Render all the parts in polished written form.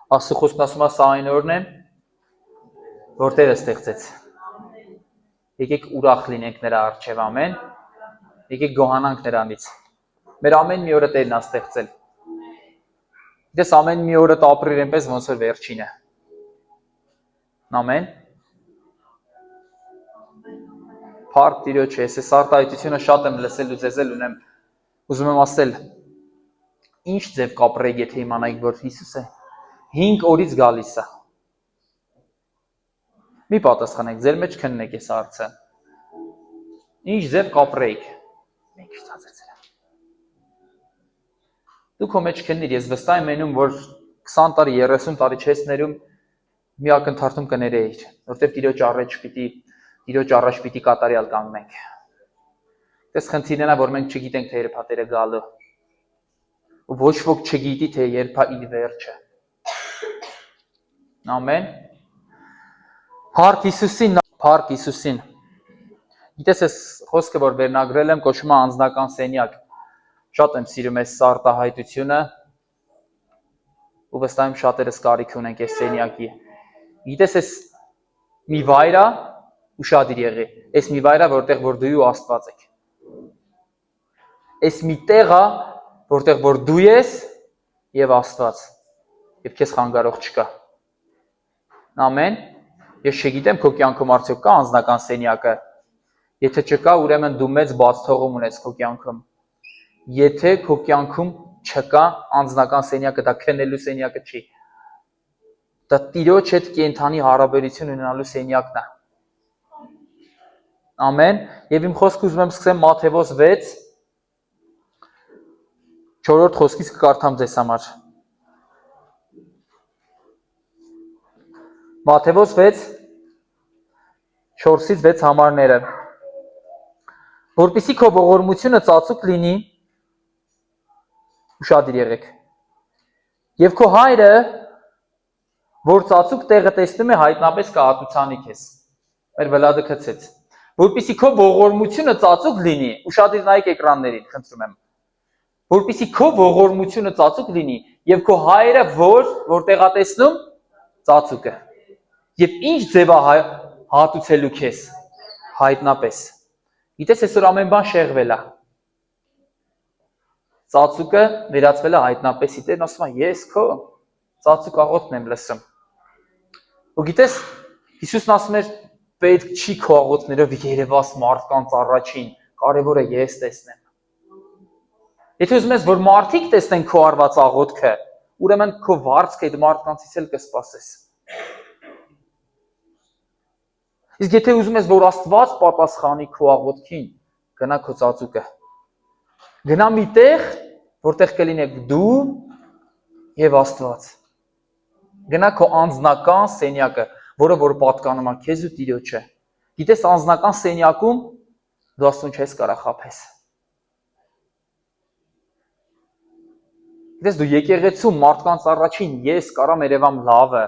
Աստծո խոսքն ասում է սա այն օրն է, որ Տերը ստեղծեց։ Եկեք ուրախ լինենք նրա առջև, ամեն։ Եկեք գոհանանք նրանից։ Մեր ամեն մի օրը Տերն է ստեղծել։ Դες ամեն մի օրը ապրիր այնպես ոնց որ վերջինը։ Ամեն։ Փառք Տիրոջ, ես այս արտահայտությունը շատ եմ լսել ու ձեզ էլ ունեմ։ Ուզում եմ ասել, ինչ ձև կապրեիք, եթե իմանայիք, որ Հիսուսը 5 օրից գալիս է։ Մի պատասխանեք, ձեր մեջ քննեք այս հարցը։ Ինչ ձև կապրեիք։ Մենք ցածրացել եմ։ Դու քո մեջ քննիր, ես վստահ եմ մենում, որ 20 տարի, 30 տարի չես ներում մի ակնթարթում կներեիր, որտեղ Տիրոջ առաջ պիտի կատարյալ կանգնենք։ Այս խնդիրն է, որ մենք չգիտենք, թե երբ է Տերը գալու։ Ու ոչ ոք չգիտի, թե երբ է իր վերջը։ Ամեն։ Փառք Հիսուսին, փառք Հիսուսին։ Գիտես, այս խոսքը, որ վերնագրել եմ, կոչվում է անձնական սենյակ։ Շատ եմ սիրում այս արտահայտությունը ու վստահ եմ շատերս կարիք ունենք այս սենյակի։ Գիտես, այս մի վայր է, ուշադիր եղի, այս մի վայր է, որտեղ որ դու ու Աստված եք։ Այս մի տեղ է, որտեղ որ դու ես եւ Աստված, եւ քեզ խանգարող չկա։ Ամեն։ Ես չգիտեմ քո կյանքում արդյոք կա անձնական սենյակը։ Եթե չկա, ուրեմն դու մեծ բաց թողում ունես քո կյանքում։ Եթե քո կյանքում չկա անձնական սենյակը, դա քնելու սենյակը չի։ Դա Տիրոջ հետ կենթանի հարաբերություն ունենալու սենյակն է։ Ամեն։ Եվ իմ խոսքը ուզում եմ սկսեմ Մատթեոս 6 4-րդ խոսքից կկարդամ ձեզ համար։ Մատթեոս 6 4-ից 6 համարները։ Որպեսզի քո ողորմությունը ծածուկ լինի, ուշադիր եղեք։ Եվ քո հայրը, որ ծածուկ տեղը տեսնում է, հայտնապես կհատուցանի քեզ։ Մեր վլադը գցեց։ Որպեսզի քո ողորմությունը ծածուկ լինի, ուշադիր նայեք էկրաններին, խնդրում եմ։ Որպեսզի քո ողորմությունը ծածուկ լինի, եւ քո հայրը, որտեղ է տեսնում, ծածուկը։ Եվ ինչ ձև է հատուցելու քեզ, հայտնապես։ Գիտես, այսօր ամեն բան շեղվել է։ Ծածուկը վերածվել է հայտնապեսի։ Տերն ասում է, ես քո ծածուկ աղոթքն եմ լսում։ Ու գիտես, Հիսուսն ասում էր, պետք չի քո աղոթքներով երևաս մարդկանց առաջին, կարևորը ես տեսնեմ։ Եթե ուզում ես, որ մարդիկ տեսնեն քո արված աղոթքը, ուրեմն քո վարձքը այդ մարդկանցից էլ կսպասես։ Իսկ եթե ուզում ես, որ Աստված պատասխանի քո աղոթքին, գնա քո ծածուկը։ Գնա մի տեղ, որտեղ կլինեք դու եւ Աստված։ Գնա քո անձնական սենյակը, որը որ պատկանում է քեզ ու Տիրոջը։ Գիտես, անձնական սենյակում դու Աստծուն չես կարող խաբես։ Գիտես, դու եկեղեցում մարդկանց առաջին ես կարամ երևամ լավը,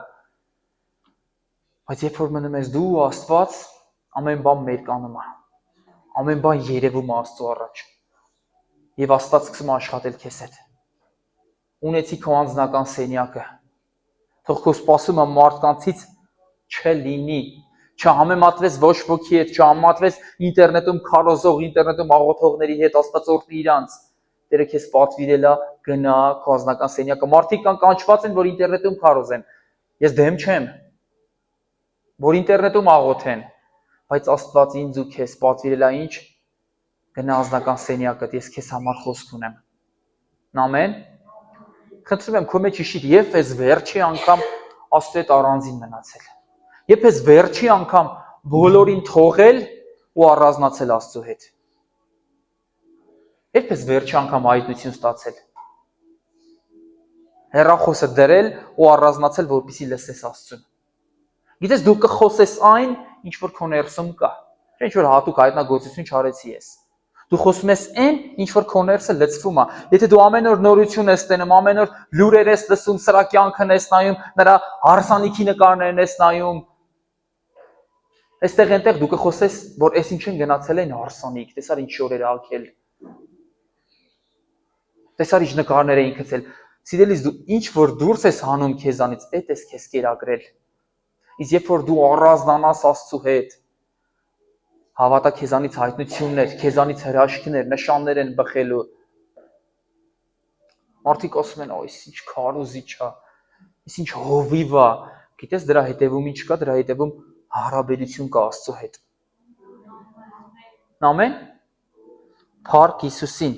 բայց երբ որ մնում ես դու ու Աստված, ամեն բան մերկանում է։ Ամեն բան երևում է Աստծո առաջ։ Եվ Աստված սկսում է աշխատել քեզ հետ։ Ունեցի քո անձնական սենյակը։ Թող քո սպասումը մարդկանցից չլինի, չհամեմատվես ոչ ոքի հետ, չհամեմատվես ինտերնետում քարոզող, ինտերնետում աղոթողների հետ, Աստծորտի իրանց։ Տերը քեզ պատվիրել է, գնա քո անձնական սենյակը։ Մարդիկ կան կանչված են, որ ինտերնետում քարոզեն։ Ես դեմ չեմ, որ ինտերնետում աղոթեն, բայց Աստված ինձ ու քեզ պատվիրել է ինչ։ Գնա անձնական սենյակդ, ես քեզ համար խոսք ունեմ։ Ամեն։ Խնդրում եմ քո մեջ հիշիր, երբ ես վերջի անգամ Աստծո հետ առանձին մնացել։ Երբ ես վերջի անգամ բոլորին թողել ու առանձնացել Աստծո հետ։ Երբ ես վերջի անգամ հայտնություն ստացել։ Հեռախոսը դրել ու առանձնացել, որպեսզի լսես Աստծուն։ Գիտես, դու կխոսես այն, ինչ որ քո ներսում կա։ Ինչ որ հատուկ հայտնագործություն չարեցի ես։ Դու խոսում ես այն, ինչ որ քո ներսը լցվում է։ Եթե դու ամեն օր նորություն ես տենում, ամեն օր լուրեր ես լսում, սրա կյանքն ես նայում, նրա հարսանիքի նկարներն ես նայում, այստեղ այնտեղ դու կխոսես, որ այս ինչեն գնացել են հարսանիք, տեսար ինչ շորեր ակել։ Տեսար ինչ նկարներ էին գցել։ Սիրելիս դու ինչ որ դուրս ես հանում քեզանից, այդ ես քեզ կերակրել։ Իսկ երբ որ դու առանձնանաս Աստծու հետ, հավատա քեզանից հայտնություններ, քեզանից հրաշքներ, նշաններ են բխելու։ Մարդիկ ասում են, այս ինչ քարոզիչ է, այս ինչ հովիվ է։ Գիտես դրա հետևում ինչ կա, դրա հետևում հարաբերություն կա Աստծու հետ։ Ամեն։ Փառք Հիսուսին։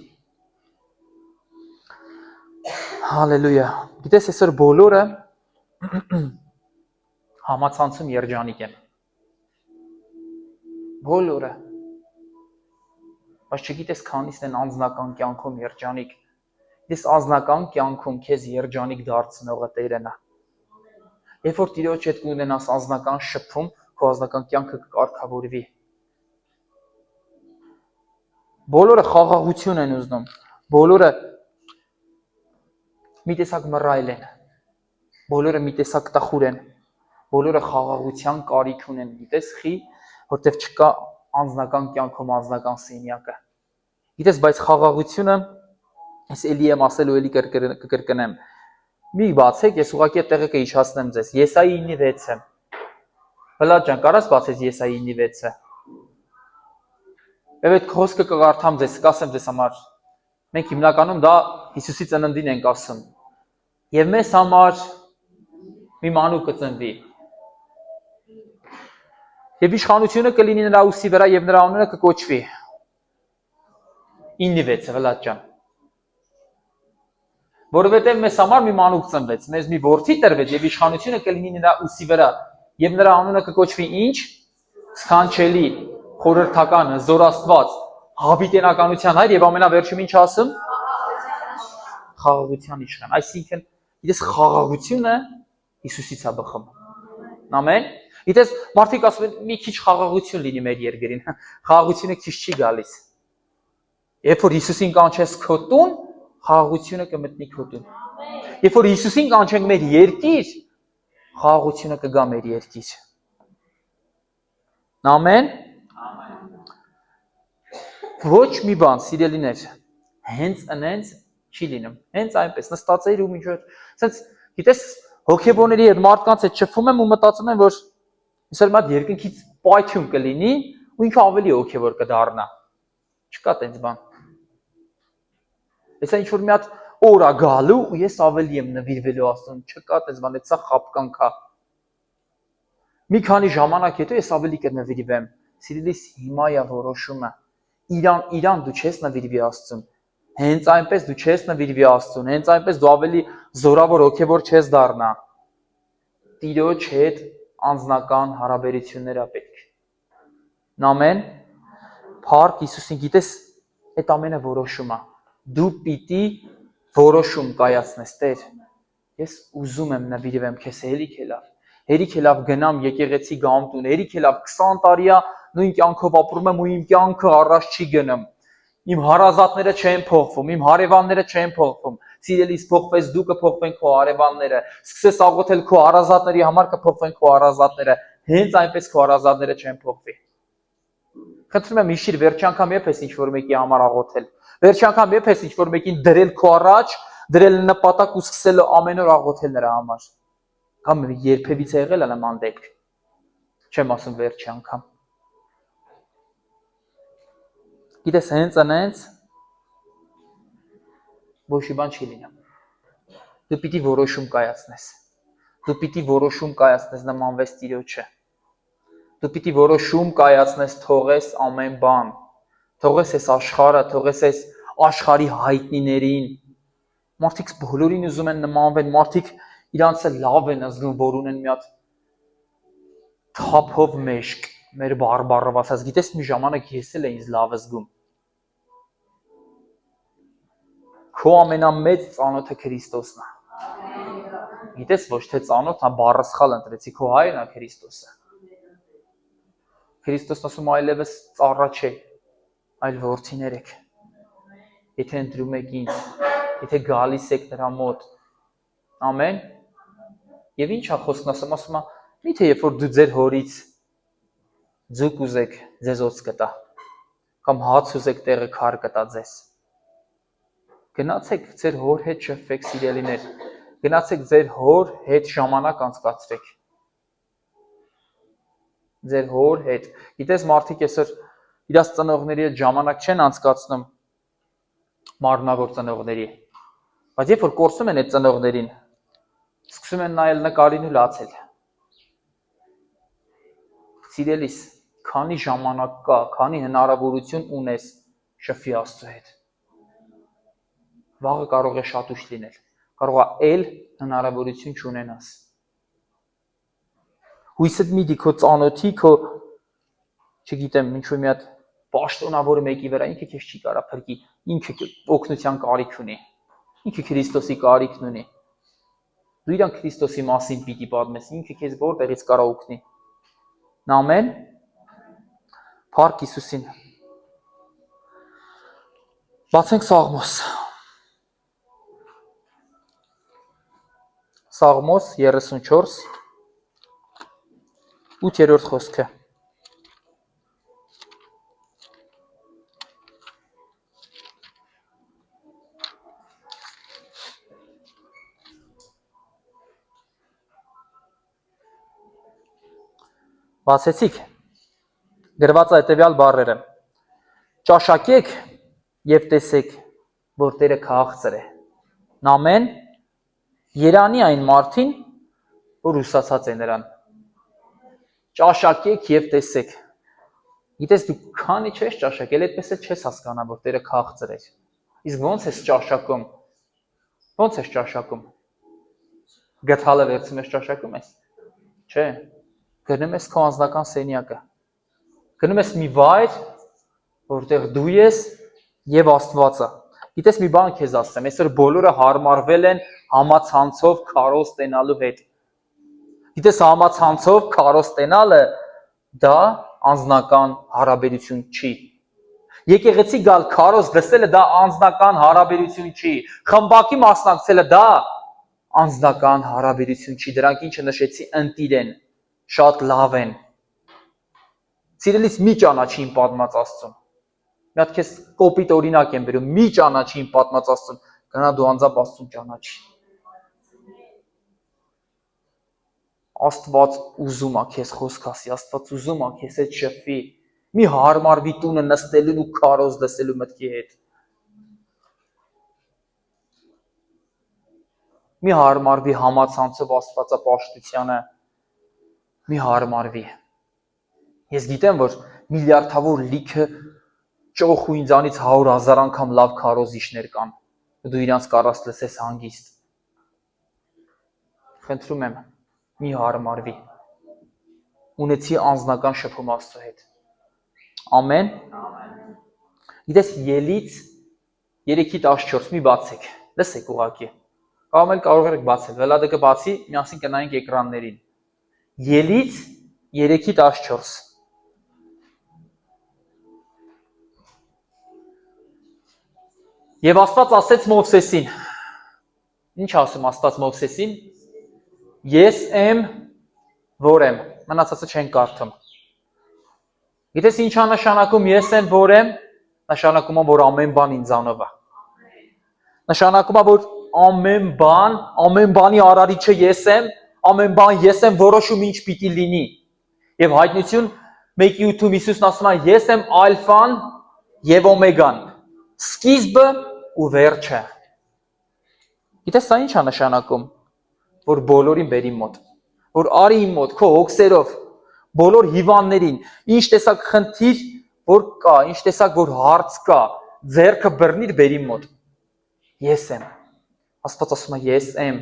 Հալելույա։ Գիտես այսօր բոլորը համացանցում երջանիկ են։ Բոլորը։ Բայց չգիտես քանիսն են անձնական կյանքում երջանիկ։ Ես անձնական կյանքում քեզ երջանիկ դարձնողը Տերն է։ Երբ որ Տիրոջ հետ կունենաս անձնական շփում, քո անձնական կյանքը կկարգավորվի։ Բոլորը խաղաղություն են ուզում։ Բոլորը մի տեսակ մռայլ են։ Բոլորը մի տեսակ տխուր են։ Բոլորը խաղաղության կարիք ունեն։ Գիտես խի, որտեվ չկա անձնական կյանքում անձնական սենյակը։ Գիտես, բայց խաղաղությունը, ես էլի եմ ասել ու էլի կկրկնեմ։ Մի բացեք, ես ուղղակի այդտեղը կհիշացնեմ ձեզ։ Եսայի 9:6-ը։ Վլադ ջան, կարաս բացես Եսայի 9:6-ը։ Եվ այդ խոսքը կկարդամ ձեզ, կասեմ ձեզ համար։ Մենք հիմնականում դա Հիսուսի ծննդին ենք ասում։ Եվ մեզ համար մի մանուկ կծնվի։ Եվ իշխանությունը կլինի նրա ուսի վրա եւ նրա անունը կկոչվի։ 9:6-ը, Վլադ ջան։ Որովհետև մեզ համար մի մանուկ ծնվեց, մեզ մի որդի տրվեց եւ իշխանությունը կլինի նրա ուսի վրա եւ նրա անունը կկոչվի ինչ? Սքանչելի, խորհրդական, զոր Աստված, հավիտենականության հայր եւ ամենավերջում ինչ ասում? Խաղաղության իշխան։ Այսինքն, գիտես խաղաղությունը Հիսուսից է բխում։ Ամեն։ Գիտես, մարդիկ ասում են մի քիչ խաղաղություն լինի մեր երկրին։ Խաղաղությունը քիչ չի գալիս։ Երբ որ Հիսուսին կանչես քո տուն, խաղաղությունը կմտնի քո տուն։ Երբ որ Հիսուսին կանչենք մեր երկիր, խաղաղությունը կգա մեր երկիր։ Ամեն։ Ոչ մի բան, սիրելիներ, հենց այնց չի լինում։ Հենց այնպես նստածեիր ու միջոց։ Սենց գիտես հոգեբոների հետ մարդկանց հետ շփվում եմ ու մտածում եմ, որ այսօր մատ երկնքից պայթյուն կլինի ու ինքը ավելի հոգեբոր կդառնա։ Չկա տենց բան։ Հեսա ինչ որ մի հատ օր է գալու ու ես ավելի եմ նվիրվելու Աստծուն, չկա տենց բան, դա խապկանք է։ Մի քանի ժամանակ հետո ես ավելի կնվիրվեմ։ Սիրելիս, հիմա է որոշումը։ Իրան դու չես նվիրվի Աստծուն։ Հենց այնպես դու չես նվիրվի Աստծուն, հենց այնպես դու ավելի զորավոր հոգևոր չես դառնա։ Տիրոջ հետ անձնական հարաբերություններ է պետք։ Ամեն։ Փառք Հիսուսին, գիտես, այդ ամենը որոշում է։ Դու պիտի որոշում կայացնես, Տեր։ Ես ուզում եմ նվիրվեմ քեզ, հերիք է լավ։ Հերիք է լավ գնամ եկեղեցի գամ տուն, հերիք է լավ 20 տարի է նույն կյանքով ապրում եմ ու իմ կյանքը առաջ չի գնում։ Իմ հարազատները չեն փոխվում, իմ հարևանները չեն փոխվում։ Սիրելիս, փոխվես դու կփոխվեն քո հարևանները։ Սկսես աղոթել քո հարազատների համար կփոխվեն քո հարազատները։ Հենց այնպես քո հարազատները չեն փոխվի։ Խնդրում եմ հիշիր վերջի անգամ երբ ես ինչ-որ մեկի համար աղոթել։ Վերջի անգամ երբ ես ինչ-որ մեկին դրել քո առաջ, դրել նպատակ ու սկսել ամեն օր աղոթել նրա համար։ Կամ երբևիցե եղել է նման դեպք։ Չեմ ասում վերջի անգամ։ Գիտես, հենց այնց ոչ մի բան չի լինում։ Դու պիտի որոշում կայացնես։ Դու պիտի որոշում կայացնես նմանվես Տիրոջը։ Դու պիտի որոշում կայացնես, թողես ամեն բան։ Թողես այս աշխարհը, թողես այս աշխարհի հայտնիներին։ Մարդիկ բոլորին ուզում են նմանվեն, մարդիկ իրանց լավ են զգում, որ ունեն մի հատ թափով մեշկ, մեր բարբառով ասած, գիտես մի ժամանակ ես էլ ինձ լավ զգում։ Քո ամենամեծ ծանոթը Քրիստոսն է։ Գիտես ոչ թե ծանոթ, հա բառը սխալ ընտրեցի, քո հայրն է Քրիստոսը։ Քրիստոսն ասում այլևս ծառա չէ, այլ որդիներ եք։ Եթե ընտրում եք ինձ, եթե գալիս եք նրա մոտ։ Ամեն։ Եվ ինչ է խոսքն ասում է, միթե երբ որ դու ձեր հորից ձուկ ուզեք, ձեզ օծ կտա, կամ հաց ուզեք, տեղը քար կտա ձեզ։ Գնացեք ձեր հոր հետ շփվեք, սիրելիներ։ Գնացեք ձեր հոր հետ ժամանակ անցկացրեք։ Ձեր հոր հետ։ Գիտես, մարդիկ այսօր իրաց ծնողների հետ ժամանակ չեն անցկացնում, մարմնավոր ծնողների։ Բայց երբ որ կորցնում են այդ ծնողներին, սկսում են նայել նկարին ու լացել։ Սիրելիս, քանի ժամանակ կա, քանի հնարավորություն ունես շփվի Աստծո հետ։ Վաղը կարող է շատ ուշ լինել, կարող է էլ հնարավորություն չունենաս։ Հույսդ մի դի քո ծանոթի, քո, չգիտեմ, ինչ-որ մի հատ պաշտոնավոր մեկի վրա ինքը քեզ չի կարա փրկի, ինքը օգնության կարիք ունի, ինքը Քրիստոսի կարիքն ունի։ Դու իրան Քրիստոսի մասին պիտի պատմես, ինքը քեզ որտեղից կարա օգնի։ Ամեն։ Փառք Հիսուսին։ Բացենք Սաղմոս։ Սաղմոս 34 8-րդ խոսքը։ Բացեցիք։ Գրված է հետևյալ բառերը. Ճաշակեք եւ տեսեք, որ Տերը քաղցր է։ Ամեն։ Երանի այն մարդին, որ ուսացած է նրան։ Ճաշակեք եւ տեսեք։ Գիտես դու քանի չես ճաշակել, այդպես էլ չես հասկանա, որ Տերը քաղցր է։ Իսկ ո՞նց ես ճաշակում։ Ո՞նց ես ճաշակում։ Գթալը վերցնում ես ճաշակում ես։ Չէ։ Գնում ես քո անձնական սենյակը։ Գնում ես մի վայր, որտեղ դու ես եւ Աստվածը։ Գիտես մի բան քեզ ասեմ, այսօր բոլորը հարմարվել են համացանցով քարոզ տենալու հետ։ Գիտես համացանցով քարոզ տենալը դա անձնական հարաբերություն չի։ Եկեղեցի գալ քարոզ լսելը դա անձնական հարաբերություն չի։ Խմբակի մասնակցելը դա անձնական հարաբերություն չի։ Դրանք ինչը նշեցի ընտիր են, շատ լավ են։ Սիրելիս մի ճանաչի իմ պատմած Աստծուն։ Մի հատ քեզ կոպիտ օրինակ եմ բերում, մի ճանաչի իմ պատմած Աստծուն, գնա դու անձամբ Աստծուն ճանաչի։ Աստված ուզում է քեզ խոսք ասի, Աստված ուզում է քեզ հետ շփվի։ Մի հարմարվի տունը նստելուն ու քարոզ լսելու մտքի հետ։ Մի հարմարվի համացանցով Աստվածապաշտությանը, մի հարմարվի։ Ես գիտեմ, որ միլիարդավոր լիքը ճոխ ու ինձանից 100,000 անգամ լավ քարոզիչներ կան։ Դու իրանց կարաս լսես հանգիստ։ Խնդրում եմ, մի հարմարվի։ Ունեցի անձնական շփում Աստծո հետ։ Ամեն։ Գիտես ելից 3:14 մի բացեք։ Լսեք ուղակի։ Կարող եք բացել։ Վելադը կբացի, միասին կնայենք էկրաններին։ Ելից 3:14 Եվ Աստված ասեց Մովսեսին։ Ինչ ասում Աստված Մովսեսին։ Ես եմ, որ եմ։ Մնացածը չեն կարդում։ Գիտես ինչ է նշանակում ես եմ, որ եմ։ Նշանակում է, որ ամեն բան ինձանով է։ Նշանակում է, որ ամեն բանի արարիչը ես եմ, ամեն բան ես եմ որոշում ինչ պիտի լինի։ Եվ հայտնություն 1:8 Հիսուսն ասում է ես եմ ալֆան եւ օմեգան, սկիզբը ու վերջը։ Գիտես սա ինչ է նշանակում, որ բոլորին բերի մոտ, որ արի իմ մոտ քո հոգսերով, բոլոր հիվանդներին, ինչ տեսակ խնդիր որ կա, ինչ տեսակ որ հարց կա, ձեռքը բռնիր բերի մոտ։ Ես եմ։ Աստված ասում է ես եմ։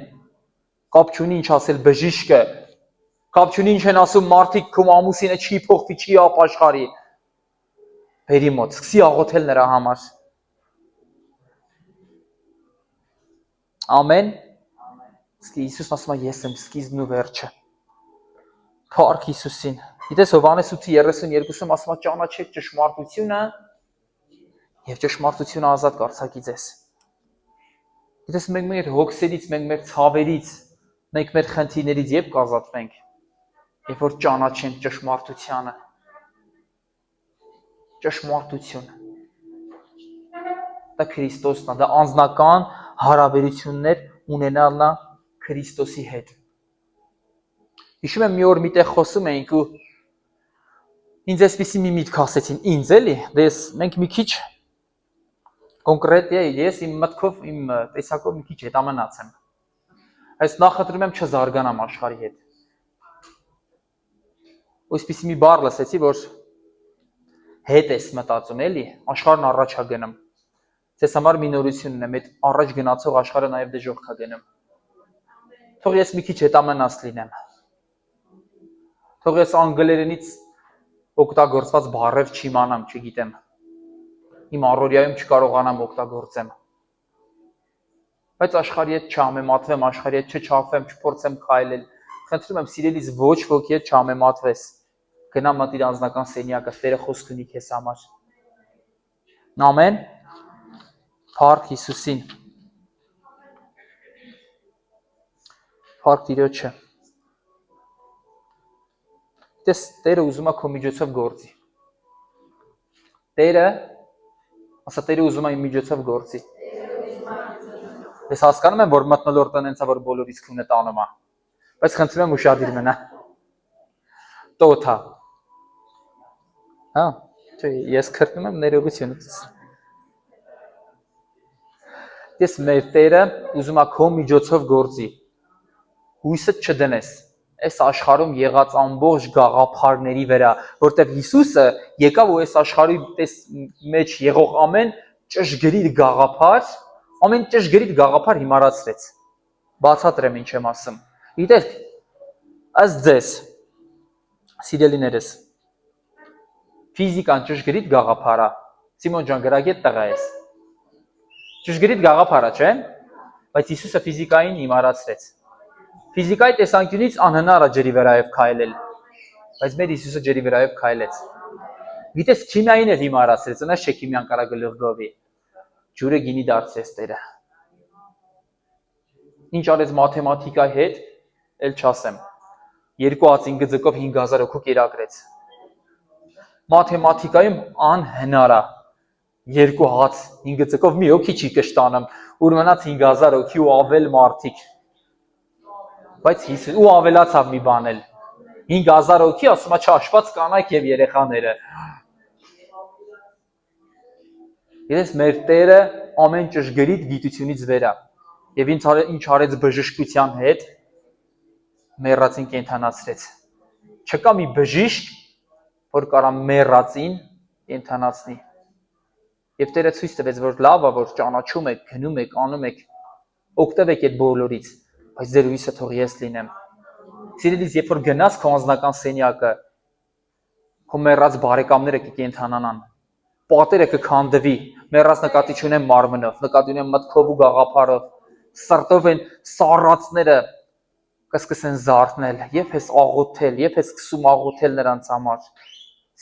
Կապ չունի ինչ ասել բժիշկը, կապ չունի ինչ են ասում մարդիկ, քո ամուսինը չի փոխվի, չի ապաշխարի։ Բերի մոտ, սկսի աղոթել նրա համար։ Ամեն։ Հիսուսն ասում է ես եմ սկիզբն ու վերջը։ Փառք Հիսուսին։ Գիտես Հովհաննես 8:32-ում ասում է ճանաչեք ճշմարտությունը եւ ճշմարտությունը ազատ կարձակի ձեզ։ Գիտես մենք մեր հոգսերից, մենք մեր ցավերից, մենք մեր խնդիրներից երբ կազատվենք, երբ որ ճանաչենք ճշմարտությունը։ Ճշմարտություն։ Դա Քրիստոսն է, դա անձնական հարաբերություններ ունենալն է Քրիստոսի հետ։ Հիշում եմ մի օր միտեղ խոսում էինք ու ինձ էսպիսի մի միտք ասեցին, ինձ էլի, դες մենք մի քիչ կոնկրետ ես իմ մտքով, իմ տեսակով մի քիչ հետամնաց եմ։ Այս նախընտրում եմ չզարգանամ աշխարհի հետ։ Այսպիսի մի բառ լսեցի, որ հետ ես մտածում էլի, աշխարհն առաջ է գնում։ Ձեզ համար մի նորություն ունեմ, այդ առաջ գնացող աշխարհը նաև դժոխք է գնում։ Թող ես մի քիչ հետամնաց լինեմ։ Թող ես անգլերենից օգտագործված բառեր չիմանամ, չգիտեմ։ Իմ առօրյայում չկարողանամ օգտագործեմ։ Բայց աշխարհի հետ չհամեմատվեմ, աշխարհի հետ չչափվեմ, չփորձեմ քայլել։ Խնդրում եմ, սիրելիս, ոչ ոքի հետ չհամեմատվես։ Գնա մտիր անձնական սենյակը, Տերը խոսք ունի քեզ համար։ Ամեն։ Փառք Հիսուսին։ Փառք Տիրոջը։ Դες Տերը ուզում է քո միջոցով գործի։ Տերը, ասա Տերը ուզում է իմ միջոցով գործի։ Ես հասկանում եմ, որ մթնոլորտն հենց է, որ բոլորիս քունը տանում է։ Բայց խնդրում եմ ուշադիր մնա։ Տոթա։ Հա, չէ, ես քրտնում եմ ներողությունից։ Դες մեր Տերը ուզում է քո միջոցով գործի։ Հույսդ չդնես այս աշխարհում եղած ամբողջ գաղափարների վրա, որտեղ Հիսուսը եկավ ու այս աշխարհի մեջ եղող ամեն ճշգրիտ գաղափար հիմարացրեց։ Բացատրեմ ինչ եմ ասում։ Գիտեք, ըստ ձեզ, սիրելիներս, ֆիզիկան ճշգրիտ գաղափար է։ Սիմոն ջան, գրագետ տղա ես։ Ճշգրիտ գաղափար է, չէ՞։ Բայց Հիսուսը ֆիզիկային հիմարացրեց։ Ֆիզիկայի տեսանկյունից անհնար է ջրի վրայով քայլել, բայց մեր Հիսուսը ջրի վրայով քայլեց։ Գիտես, քիմիային էլ հիմարացրեց, այնպես չէ քիմիան կարա գլուխ գովի։ Ջուրը գինի դարձրեց Տերը։ Ինչ արեց մաթեմատիկայի հետ, էլ չասեմ։ 2 հաց 5 ձկով 5000 հոգու կերակրեց։ Մաթեմատիկայում անհնար է 2 հաց 5 ձկով մի հոգի չի կշտանում, ուր մնաց 5000 հոգի ու ավել մարդիկ։ Բայց Հիսուս ու ավելացավ մի բան էլ 5000 հոգի, ասում է չհաշված կանայք եւ երեխաները։ Ես մեր Տերը ամեն ճշգրիտ գիտությունից վեր է եւ ինչ արեց բժշկության հետ, մեռածին կենդանացրեց։ Չկա մի բժիշկ, որ կարա մեռածին կենդանացնի։ Եվ Տերը ցույց տվեց, որ լավ է, որ ճանաչում եք, գնում եք, անում եք, օգտվեք այդ բոլորից, բայց ձեր հույսը թող ես լինեմ։ Սիրելիս, երբ որ գնաս քո անձնական սենյակը, քո մեռած բարեկամները կկենդանանան, պատերը կքանդվի, մեռած նկատի չունեմ մարմնով, նկատի ունեմ մտքով ու գաղափարով, սրտով են սառածները կսկսեն զարթնել, եւ ես աղոթել, եւ ես սկսում աղոթել նրանց համար։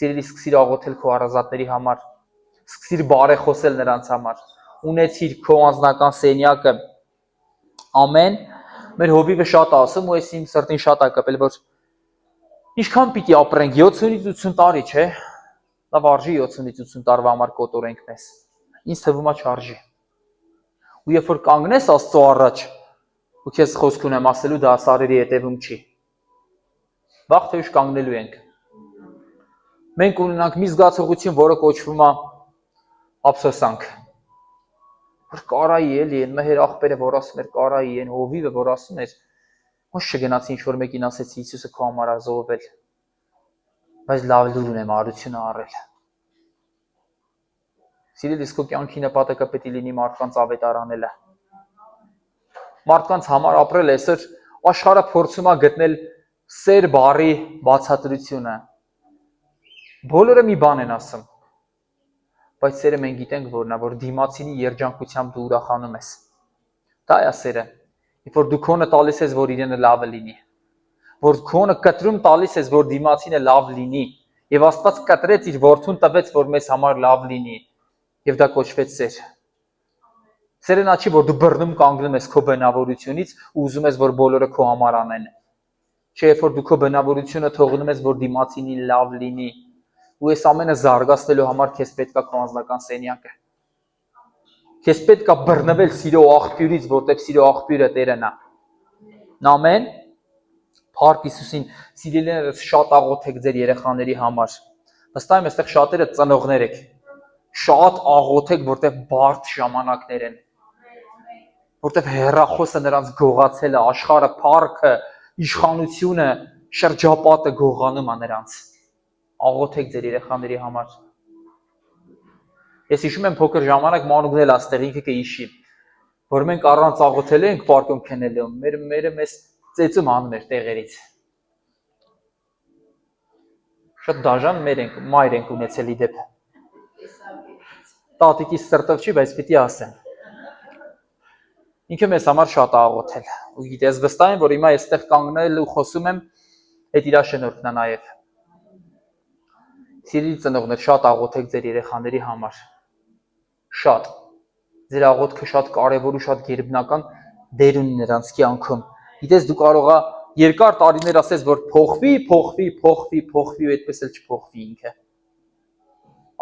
Սիրելիս, սկսիր աղոթել քո առազատների համար, սկսիր բարեխոսել նրանց համար, ունեցիր քո անձնական սենյակը։ Ամեն։ Մեր հովիվը շատ ասում ու ես իմ սրտին շատ է կպել, որ ինչքան պիտի ապրենք 70-ից 80 տարի, չէ՞։ Լավ արժի 70-ից 80 տարվա համար կոտորենք մեզ։ Ինձ թվում է չարժի։ Ու երբ որ կանգնես Աստծո առաջ, ու քեզ խոսք ունեմ ասելու, դա սարերի հետևում չի։ Վաղ թե ուշ կանգնելու ենք։ Մենք ունենանք մի զգացողություն, որը կոչվում է ափսոսանք։ Որ կարայի էլի, այն մեր աղբերը, որ ասում էր կարայի, այն հովիվը, որ ասում էր, ոչ չգնացի ինչ-որ մեկին ասեցի Հիսուսը քո համար է զոհվել, բայց լավ լուր ունեմ արությունը առել։ Սիրելիս, քո կյանքի նպատակը պետք է լինի մարդկանց ավետար անելը։ Մարդկանց համար ապրել այսօր աշխարհը փորձում է գտնել սեր բառի բացատրությունը։ Բոլորը մի բան են ասում։ Բայց սերը մենք գիտենք որն է, որ դիմացինի երջանկությամբ դու ուրախանում ես։ Դա է սերը։ Երբ որ դու քոնը տալիս ես, որ իրենը լավը լինի, որ քոնը կտրում տալիս ես, որ դիմացինը լավ լինի, եւ Աստված կտրեց իր որդուն տվեց, որ մեզ համար լավ լինի, եւ դա կոչվեց սեր։ Սերը նա չի, որ դու բռնում կանգնում ես քո բնավորությունից ու ուզում ես, որ բոլորը քո համար անեն։ Չէ, երբ որ դու քո բնավորությունը թողնում ես, որ դիմացինի լավ լինի, ու այս ամենը զարգացնելու համար քեզ պետք է քո անձնական սենյակը։ Քեզ պետք է բռնվել սիրո աղբյուրից, որտեղ սիրո աղբյուրը Տերն է։ Ամեն։ Փառք Հիսուսին, սիրելիներս, շատ աղոթեք ձեր երեխաների համար։ Վստահ եմ, այստեղ շատերը ծնողներ եք։ Շատ աղոթեք, որտեղ բարդ ժամանակներ են։ Որտեղ հեռախոսը նրանց գողացել է, աշխարհը, փառքը, իշխանությունը, շրջապատը գողանում է նրանց։ Աղոթեք ձեր երեխաների համար։ Ես հիշում եմ փոքր ժամանակ մանուկն էլ աստեղ ինքը կհիշի, որ մենք առանց աղոթելու ենք պարկում քնելու, մերը մեզ ծեծում անում էր տեղերից։ Շատ դաժան մայր ենք ունեցել իդեպ։ Տատիկիս սրտով չի, բայց պիտի ասեմ։ Ինքը մեզ համար շատ է աղոթել։ Ու գիտես, վստահ եմ, որ հիմա այստեղ կանգնել ու խոսում եմ, այդ իր շնորհքն է նաև։ Սիրելի ծնողներ, շատ աղոթեք ձեր երեխաների համար։ Շատ։ Ձեր աղոթքը շատ կարևոր ու շատ գերբնական դեր ունի նրանց կյանքում։ Գիտես, դու կարող ես երկար տարիներ ասես, որ փոխվի, ու այդպես էլ չփոխվի ինքը։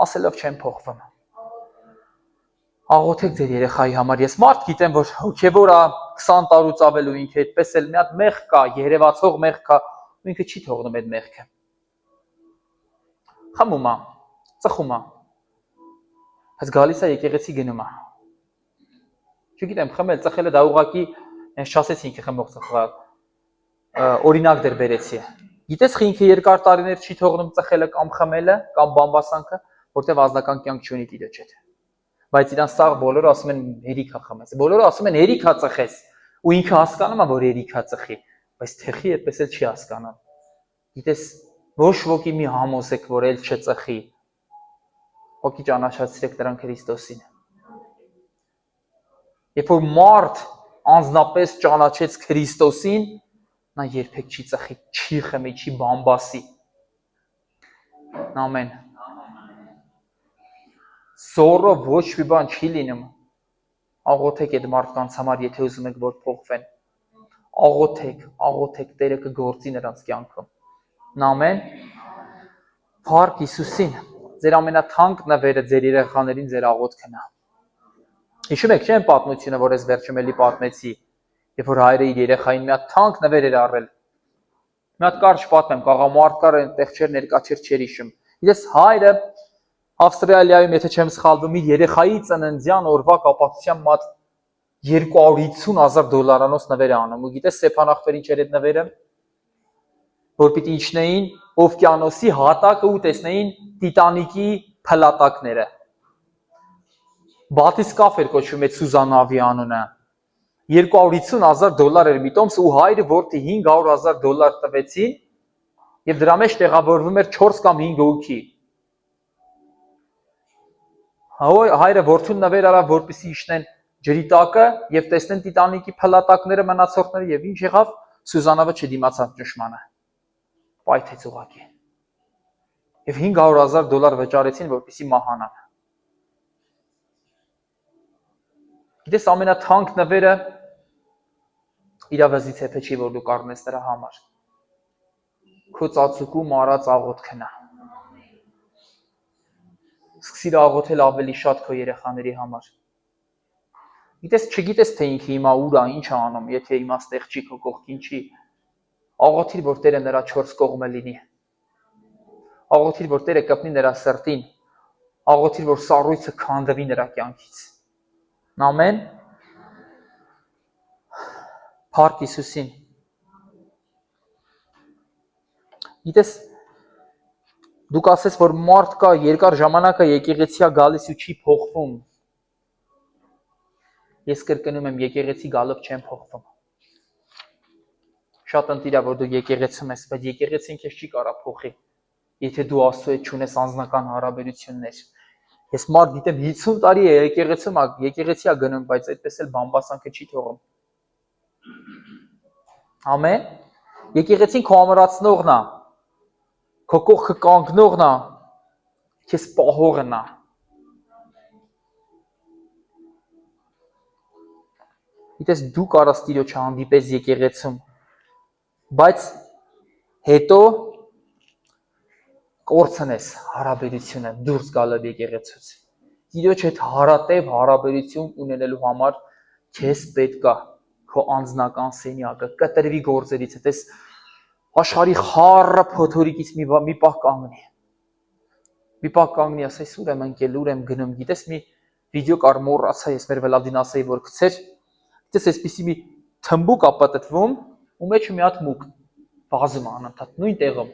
Ասելով չեմ փոխվում։ Աղոթեք ձեր երեխայի համար։ Ես մարդ գիտեմ, որ հոգևոր է 20 տարուց ավել ու ինքը այդպես էլ մի հատ մեղք կա, երևացող մեղք կա, ու ինքը չի թողնում այդ մեղքը։ Խմում է, ծխում է։ Բայց գալիս է եկեղեցի գնում է։ Չգիտեմ, խմել, ծխելը դա ուղղակի հենց չասեցի ինքը խմող ծխողը, օրինակ դեր բերեցի։ Գիտես, ինքը երկար տարիներ չի թողնում ծխելը կամ խմելը կամ բամբասանքը, որտեվ ազնական կյանք չունի տիրոջ հետ։ Բայց իրան սաղ բոլորը ասում են հերիքա խմես։ Բոլորը ասում են հերիքա ծխես, ու ինքը հասկանում է, որ հերիքա ծխի, բայց թեխի այդպես էլ չի հասկանում։ Գիտես, ոչ ոքի մի համոզեք, որ էլ չծխի։ Ոքի ճանաչացրեք նրան Քրիստոսին։ Երբ որ մարդ անձնապես ճանաչեց Քրիստոսին, նա երբեք չի ծխի, չի խմի, չի բամբասի։ Ամեն։ Զորը ոչ մի բան չի լինում։ Աղոթեք այդ մարդկանց համար, եթե ուզում եք, որ փոխվեն։ Աղոթեք, Տերը կգործի նրանց կյանքում։ Ամեն։ Փառք Հիսուսին։ Ձեր ամենաթանկ նվերը ձեր երեխաներին ձեր աղոթքն է։ Հիշում եք, չէ՞, պատմությունը, որ ես վերջում էլի պատմեցի, երբ որ հայրը իր երեխային մի հատ թանկ նվեր էր առել։ Մի հատ կարճ պատմեմ, կաղամարդ կար այնտեղ չէր, ներկա չէր հիշում։ Ես հայրը Ավստրալիայում, եթե չեմ սխալվում, իր երեխայի ծննդյան օրվա կապակցությամբ մատ $250,000 նվեր է անում։ Ու գիտես սեփանախվեր ինչ էր այդ նվերը, որ պիտի իջնեին օվկիանոսի հատակը ու տեսնեին Տիտանիկի փլատակները։ Բատիսկաֆ էր կոչվում այդ Սուզանավի անունը։ $250,000 էր մի տոմս, ու հայրը որտի $500,000 տվեցին, եւ դրա մեջ տեղավորվում էր 4 կամ 5 հոգի։ Հայրը որդուն նվեր արավ, որպեսզի իջնեն ջրի տակը եւ տեսնեն Տիտանիկի փլատակները, մնացորդները, եւ ինչ եղավ, Սուզանավը չդիմացավ ճշմանը։ Պայթեց ուղղակի։ Եվ $500,000 վճարեցին, որպեսզի մահանան։ Գիտես, ամենաթանկ նվերը իրավազի ցեփը չի, որ դու կառնես նրա համար։ Քո ծածուկու մարած աղոթքն է։ Սկսիր աղոթել ավելի շատ քո երեխաների համար։ Գիտես, չգիտես թե ինքը հիմա ուր է, ինչ է անում, եթե հիմա ստեղ չի, քո կողքին չի։ Աղոթիր, որ Տերը նրա 4 կողմը լինի։ Աղոթիր, որ Տերը կպնի նրա սրտին։ Աղոթիր, որ սառույցը քանդվի նրա կյանքից։ Ամեն։ Փառք Հիսուսին։ Գիտես, դու կասես, որ մարդ կա, երկար ժամանակ է եկեղեցի գալիս ու չի փոխվում։ Ես կրկնում եմ, եկեղեցի գալով չեմ փոխվում։ Շատ ընտիր է, որ դու եկեղեցում ես, բայց եկեղեցին քեզ չի կարա փոխի, եթե դու Աստծո հետ չունես անձնական հարաբերություններ։ Ես մարդ գիտեմ 50 տարի է եկեղեցում, եկեղեցի է գնում, բայց այդպես էլ բամբասանքը չի թողում։ Ամեն։ Եկեղեցին քո ամրացնողն է, քո կողքը կանգնողն է, քեզ պահողն է։ Գիտես, դու կարաս Տիրոջը հանդիպես եկեղեցում, բայց հետո կորցնես հարաբերությունը դուրս գալով եկեղեցուց։ Տիրոջ հետ հարատև հարաբերություն ունենալու համար քեզ պետք է քո անձնական սենյակը կտրվի գործերից հետ, այս աշխարհի խառը փոթորիկից մի պահ կանգնի։ Մի պահ կանգնի, ասես ուր եմ ընկել, ուր եմ գնում, գիտես մի վիդեո կար մոռացա ես մեր Վլադինասեի որ գցեր, գիտես այսպեսի մի թմբուկ ապա տտվում, ու մեջը մի հատ մուկ վազում անընդհատ նույն տեղում։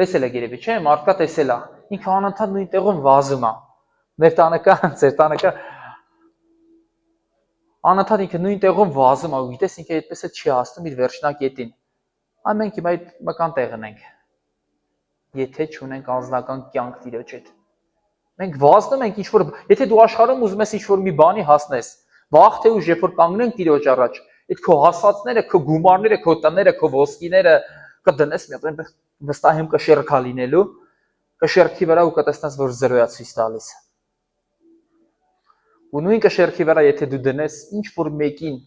Տեսել եք երևի, չէ՞, մարդկա տեսել է։ Ինքը անընդհատ նույն տեղում վազում է։ Մեր տանը կա, ձեր տանը կա։ Անընդհատ ինքը նույն տեղում վազում է, ու գիտես ինքը այդպես է չի հասնում իր վերջնակետին։ Մենք հիմա այդ մկան տեղն ենք։ Եթե չունենք անձնական կյանք Տիրոջ հետ։ Մենք վազնում ենք ինչ-որ, եթե դու աշխարհում ուզում ես ինչ-որ մի բանի հասնես, վաղ թե ուշ երբ որ կանգնենք Տիրոջ առաջ, այդ քո հասածները, քո գումարները, քո տները, քո ոսկիները կդնես մի հատ այնտեղ վստահ եմ կշերքա լինելու, կշերքի վրա ու կտեսնես որ զրոյա ցույց տալիս։ Ու նույն կշերքի վրա եթե դու դնես ինչ որ մեկին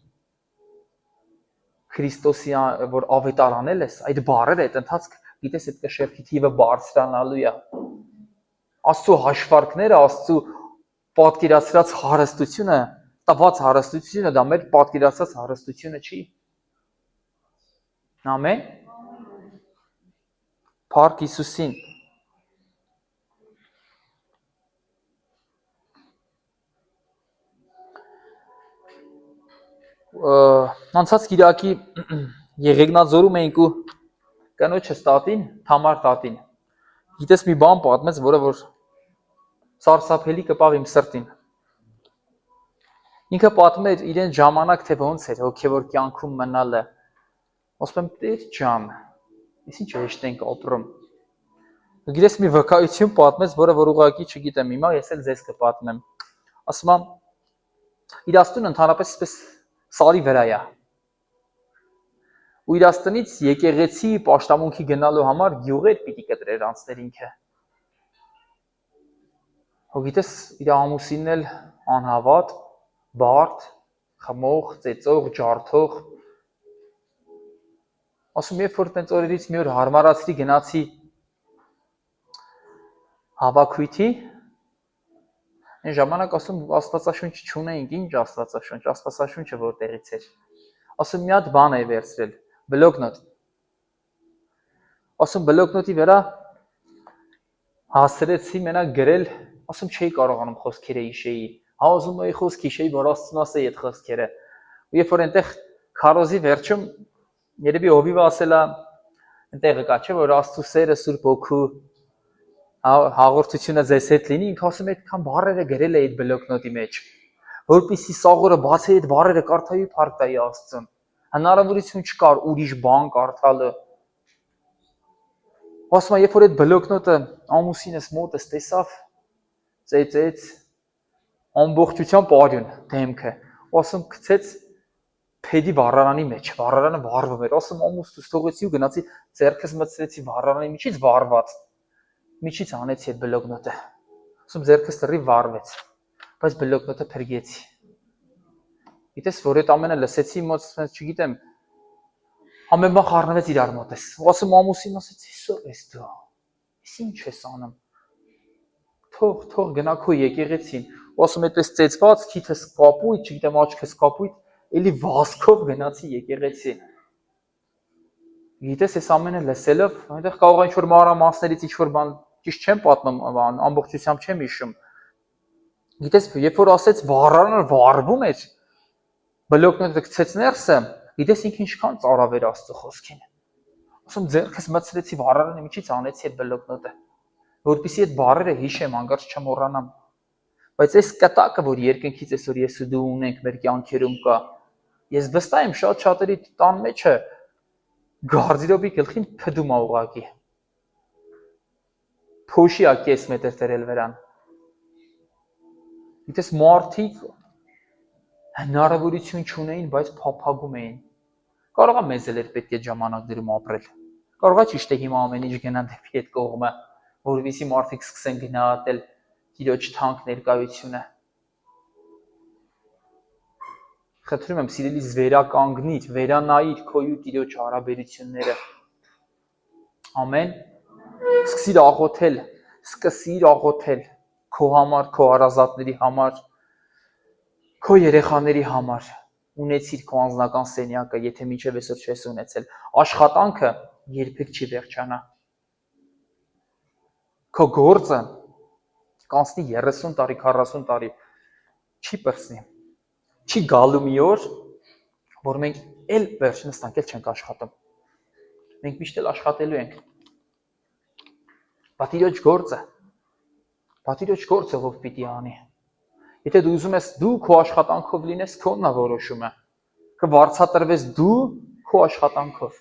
Քրիստոսի որ ավետար անել ես, այդ բառերը այդ ընթացք գիտես այդ կշերքի թիվը բարձրանալու է։ Աստծո հաշվարկները, Աստծո պատկերացրած հարստությունը, տված հարստությունը դա մեր պատկերացրած հարստությունը չի։ Ամեն։ Փառք Հիսուսին։ Անցած Կիրակի Եղեգնաձորում էինք ու կնոջս տատին, Թամար տատին։ Գիտես մի բան պատմեց, որը որ սարսափելի կպավ իմ սրտին։ Ինքը պատմում էր իրեն ժամանակ թե ոնց էր հոգևոր կյանքում մնալը։ Ասում եմ Տեր ջան, ես ինչ հեշտ ենք ապրում։ Գիտես մի վկայություն պատմեց, որը որ ուղղակի չգիտեմ, հիմա ես էլ ձեզ կպատմեմ։ Ասում եմ Իրաստուն ընդհանրապես այսպես սարի վրա է։ Ու Իրաստանից եկեղեցի պաշտամունքի գնալու համար գյուղեր պիտի կտրեր անցներ ինքը։ Ու գիտես իր ամուսինն էլ անհավատ, բարդ, խմող, ծեծող, ջարդող։ Ասում երբ որ տենց օրերից մի օր հարմարացրի գնացի հավաքույթի, այն ժամանակ ասում Աստվածաշունչ չունեինք, ինչ Աստվածաշունչ, Աստվածաշունչը որտեղից էր։ Ասում մի հատ բան էի վերցրել, բլոկնոտ։ Ասում բլոկնոտի վրա հասցրեցի մենակ գրել, ասում չէի կարողանում խոսքերը հիշեի։ Հա ուզում էի խոսք հիշեի, որ Աստծուն ասեի այդ խոսքերը։ Ու երբ որ այնտեղ քարոզի վերջում երևի հովիվը ասելա այնտեղը կա, չէ՞ որ Աստծո սերը Սուրբ Հոգու հաղորդությունը ձեզ հետ լինի, ինքը ասում է այդքան բառերը գրել է այդ բլոկնոտի մեջ, որպեսզի սաղորը բացի այդ բառերը կարդայի փառք տայի Աստծուն։ Հնարավորություն չկար ուրիշ բան կարդալը։ Ասում եմ, երբ որ այդ բլոկնոտը ամուսինս մոտս տեսավ, ծեծեց ամբողջությամբ արյուն դեմքը, ասում գցեց փեդի վառարանի մեջ, վառարանը վառվում էր, ասում ամուսնուս թողեցի ու գնացի ձեռքս մտցրեցի վառարանի միջից վառված, միջից հանեցի այդ բլոկնոտը, ասում ձեռքս լրիվ վառվեց, բայց բլոկնոտը փրկեցի։ Գիտես, որ այդ ամենը լսեցի, մոտ չգիտեմ, ամեն բան խառնվեց իրար մոտես, ու ասում ամուսին ասեց, «Իսո ես դու, ես ինչ ես անում, թող գնա քո եկեղեցին», ու ասում այդպես ծեծված, քիթս կապույտ, չգիտեմ աչքս կապույտ, էլի վազքով գնացի եկեղեցի։ Գիտես, այս ամենը լսելով, այնտեղ կարող է ինչ-որ մանրամասներից ինչ-որ բան ճիշտ չեմ պատմում, ամբողջությամբ չեմ հիշում։ Գիտես, երբ որ ասեց վառարանը վառվում էր, բլոկնոտը գցեց ներսը, գիտես ինքը ինչքան ծարավ էր Աստծո խոսքին։ Ասում ձեռքս մտցրեցի վառարանի միջից անեցի այդ բլոկնոտը, որպեսզի այդ բառերը հիշեմ, անգարց չմոռանամ։ Բայց այս կտակը, որ երկնքից այսօր ես ու դու ունենք մեր կյանքերում կա, ես վստահ եմ շատ շատերի տան մեջը գարդիրոբի գլխին փդում է ուղակի։ Փոշի է կես մետր դրել վրան։ Գիտես մարդիկ հնարավորություն չունեին, բայց փափագում էին։ Կարող է մեզ էլ էր պետք է ժամանակ դրում ապրել։ Կարող է ճիշտ է հիմա ամեն ինչ գնա դեպի այդ կողմը, որովհետեւ մարդիկ սկսեն գնահատել Տիրոջ թանկ ներկայությունը։ Խնդրում եմ, սիրելիս, վերականգնիր, վերանայիր քո ու Տիրոջ հարաբերությունները։ Ամեն։ Սկսիր աղոթել, սկսիր աղոթել։ քո համար, քո հարազատների համար, քո երեխաների համար ունեցիր քո անձնական սենյակը, եթե մինչև այսօր չես ունեցել, աշխատանքը երբեք չի վերջանա։ Քո գործը կանցնի 30 տարի, 40 տարի, չի պրծնի։ Չի գալու մի օր, որ մենք էլ վերջ նստանք, էլ չենք աշխատում։ Մենք միշտ էլ աշխատելու ենք։ Պատիրոջ գործը ով պիտի անի։ Եթե դու ուզում ես դու քո աշխատանքով լինես, քոնն է որոշումը։ Կվարձատրվես դու քո աշխատանքով։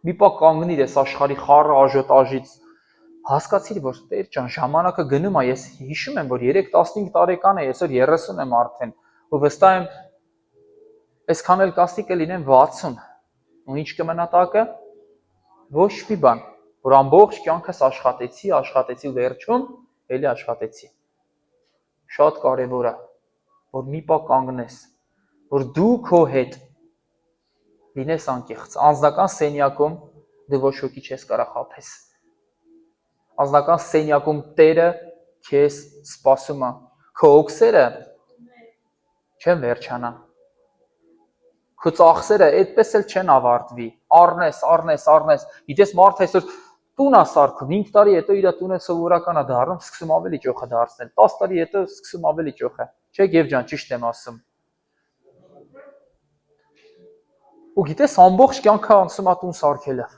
Մի պա կանգնիր ես աշխարհի խառը աժոտաժից, հասկացիր, որ Տեր ջան, ժամանակը գնում է, ես հիշում եմ, որ 3-15 տարեկան է, այսօր 30 եմ արդեն, ու վստահ եմ, այսքան էլ կասի կլինեմ 60, ու ինչ կմնա տակը, ոչ մի բան, որ ամբողջ կյանքս աշխատեցի ու վերջում էլի աշխատեցի։ Շատ կարևոր է, որ մի պա կանգնես, որ դու քո հետ լինես անկեղծ, անձնական սենյակում դու ոչ ոքի չես կարող խաբես։ Անձնական սենյակում Տերը քեզ սպասում է, քո օքսերը չեն վերջանա, քո ծախսերը այդպես էլ չեն ավարտվի, առնես, գիտես մարդը այսօր տուն է սարքում, 5 տարի հետո իր տունը սովորական է դառնում, սկսում ավելի ճոխ է դարձնել, 10 տարի հետո սկսում ավելի ճոխ է, չէ՞ Եվ ջան, ճիշտ եմ ասում։ Ու գիտես ամբողջ կյանքը անցնում է տուն սարքելով,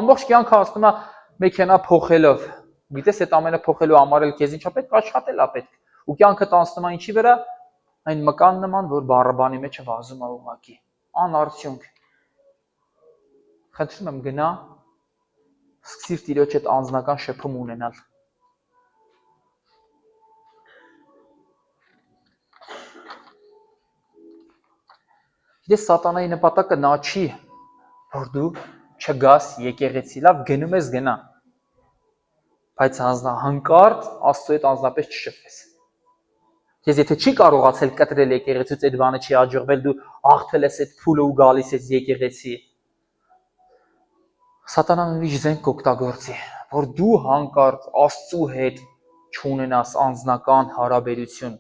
ամբողջ կյանքը անցնում է մեքենա փոխելով, գիտես այդ ամենը փոխելու համար էլ քեզ ինչա պետք աշխատել է պետք, ու կյանքը տանցնում է ինչի վրա, այն մկան նման, որ բառաբանի մեջ վազում է ուղղակի, անարդյունք։ Խնդրում եմ գնա, սկսիր Տիրոջ հետ անձնական շփում ունենալ։ Գիտես սատանայի նպատակը նա չի, որ դու չգաս եկեղեցի, լավ գնում ես գնա, բայց հանկարծ Աստծո հետ անձնապես չշփվես։ Ես եթե չի կարողացել կտրել եկեղեցուց, այդ բանը չի հաջողվել, դու աղթել ես այդ փուլը ու գալիս ես եկեղեցի։ Սատանան ուրիշ զենք կօգտագործի, որ դու հանկարծ Աստծո հետ չունենաս անձնական հարաբերություն,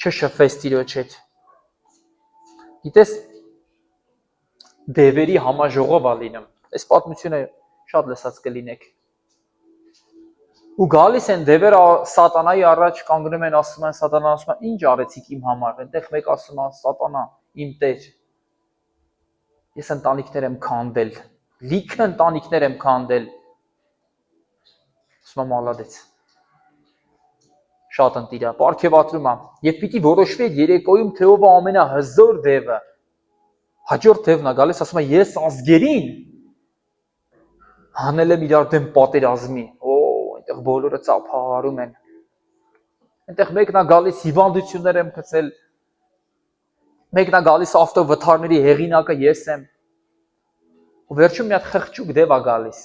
չշփվես Տիրոջ հետ։ Գիտես, դևերի համաժողով է լինում, այս պատմությունը շատ լսած կլինեք։ Ու գալիս են դևերը սատանայի առաջ կանգնում են, ասում են, սատանան ասում է, ինչ արեցիք իմ համար, այնտեղ մեկ ասում է, սատանա, իմ Տեր, ես ընտանիքներ եմ քանդել, լիքը ընտանիքներ եմ քանդել, ասում է մալադեց, շատ ընտիր է, պարգևատրում է, և պիտի որոշվի այդ երեկոյում, թե ով է ամենահզոր դևը, հաջորդ դևն է գալիս, ասում է, ես ազգերին հանել եմ իրար դեմ պատերազմի, այնտեղ բոլորը ծափահարում են, այնտեղ մեկն է գալիս հիվանդություններ եմ գցել, մեկն է գալիս ավտովթարների հեղինակը ես եմ, ու վերջում մի հատ խղճուկ դև է գալիս,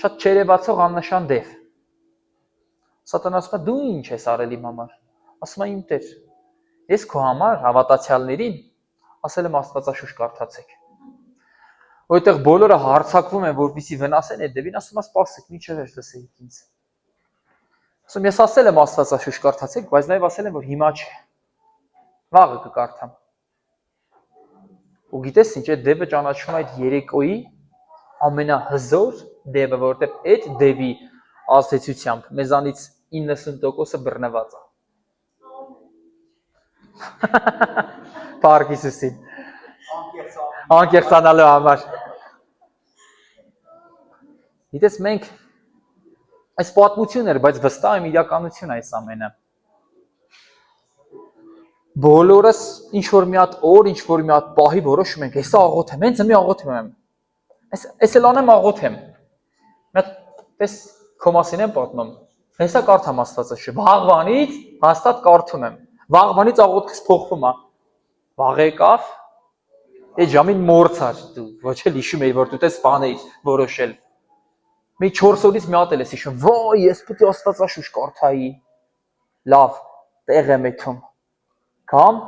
շատ չերևացող աննշան դև, սատանան ասում է, դու ինչ ես արել իմ համար, ասում է իմ Տեր, ես քո համար հավատացյալներին ասել եմ Աստվածաշունչ կարդացեք, ու այդտեղ բոլորը հարցակվում են, որպեսզի վնասեն այդ դևին, ասում է սպասեք, մինչև վերջ լսեիք ինձ։ Ասում ես ասել եմ Աստվածաշունչ կարդացեք, բայց նաև ասել եմ, որ հիմա չէ։ Վաղը կկարդամ։ Ու գիտես ինչ, այդ դևը ճանաչվում է այդ երեկոյի ամենահզոր դևը, որովհետև այդ դևի ազդեցությամբ մեզանից 90%-ը բռնված է։ Փառք Հիսուսին։ Անկեղծանալու համար։ Գիտես մենք այս պատմություն էր, բայց վստահ եմ իրականություն այս ամենը։ Բոլորս ինչ-որ մի հատ օր, ինչ-որ մի հատ պահի որոշում ենք, հեսա աղոթեմ, հենց մի աղոթում եմ։ Այս էլ անեմ աղոթեմ։ Մեկ տես քո մասին եմ պատմում։ Հեսա կարդամ Աստվածաշունչ։ Վաղվանից հաստատ կարդում եմ։ Վաղվանից աղոթքս փոխվում է։ Վաղ եկավ, այդ ժամին մորցար դու, ոչ էլ հիշում էի, որ դու տես բան էիր որոշել։ Մի 4 օրից մի հատ էլ ես հիշում, ոյ, ես պետք է Աստվածաշունչ կարդայի։ Լավ, տեղ եմ եթում։ Կամ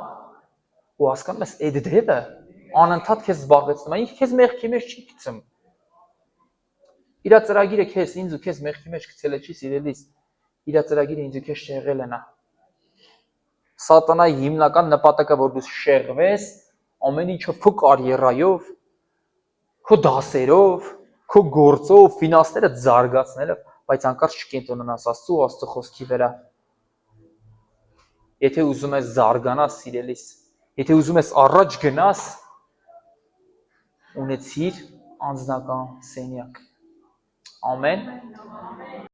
ու հասկանում ես, այդ դեպը անընդհատ քեզ զբաղեցնում է, ինքը քեզ մեղքի մեջ չի գցում։ Իր ծրագիրը քեզ ինձ ու քեզ մեղքի մեջ գցել է, չի սիրելիս։ Իր ծրագիրը ինձ ու քեզ շեղել է նա։ Սատանայի հիմնական նպատակը, որ դու շեղվես ամեն ինչով, քո կարիերայով, քո դասերով, քո գործով, ֆինանսները զարգացնելով, բայց անկարծ չկենտրոնանաս Աստծո ու Աստծո խոսքի վրա։ Եթե ուզում ես զարգանալ, սիրելիս, եթե ուզում ես առաջ գնաս, ունեցիր անձնական սենյակ։ Ամեն։